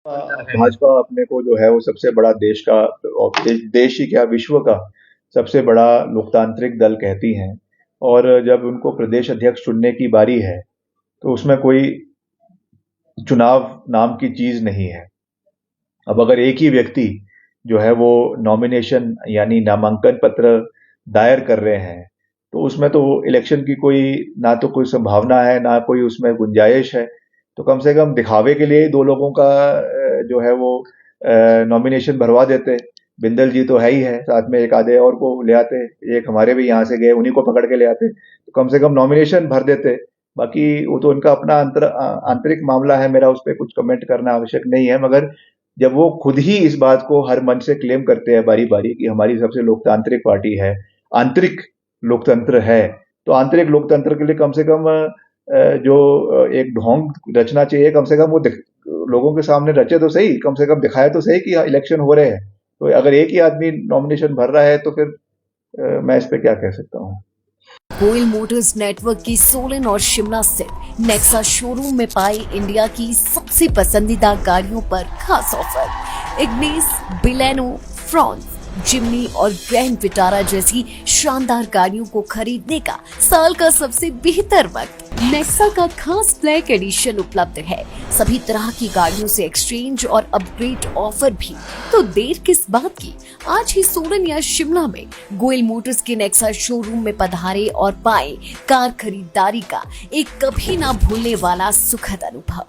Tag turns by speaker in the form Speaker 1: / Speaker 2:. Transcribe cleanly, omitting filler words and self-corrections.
Speaker 1: भाजपा अपने को जो है वो सबसे बड़ा देश का और देश ही क्या विश्व का सबसे बड़ा लोकतांत्रिक दल कहती हैं। और जब उनको प्रदेश अध्यक्ष चुनने की बारी है तो उसमें कोई चुनाव नाम की चीज नहीं है। अब अगर एक ही व्यक्ति जो है वो नॉमिनेशन यानी नामांकन पत्र दायर कर रहे हैं तो उसमें तो इलेक्शन की कोई ना तो कोई संभावना है ना कोई उसमें गुंजाइश है। तो कम से कम दिखावे के लिए ही दो लोगों का जो है वो नॉमिनेशन भरवा देते। बिंदल जी तो है ही है, साथ में एक आधे और को ले आते, एक हमारे भी यहाँ से गए उन्हीं को पकड़ के ले आते, तो कम से कम नॉमिनेशन भर देते। बाकी वो तो उनका अपना आंतरिक मामला है, मेरा उस पर कुछ कमेंट करना आवश्यक नहीं है। मगर जब वो खुद ही इस बात को हर मंच से क्लेम करते हैं बारी बारी कि हमारी सबसे लोकतांत्रिक पार्टी है, आंतरिक लोकतंत्र है, तो आंतरिक लोकतंत्र के लिए कम से कम जो एक ढोंग रचना चाहिए, कम से कम वो लोगों के सामने रचे तो सही, कम से कम दिखाए तो सही कि इलेक्शन हो रहे हैं। तो अगर एक ही आदमी नॉमिनेशन भर रहा है तो फिर मैं इस पे क्या कह सकता हूँ।
Speaker 2: गोयल मोटर्स नेटवर्क की सोलन और शिमला स्थित नेक्सा शोरूम में पाई इंडिया की सबसे पसंदीदा गाड़ियों पर खास ऑफर। इग्निस, बिलेनो, फ्रॉन्स, जिमनी और ग्रैंड विटारा जैसी शानदार गाड़ियों को खरीदने का साल का सबसे बेहतर वक्त। नेक्सा का खास ब्लैक एडिशन उपलब्ध है। सभी तरह की गाड़ियों से एक्सचेंज और अपग्रेड ऑफर भी। तो देर किस बात की, आज ही सोलन या शिमला में गोयल मोटर्स के नेक्सा शोरूम में पधारे और पाए कार खरीदारी का एक कभी ना भूलने वाला सुखद अनुभव।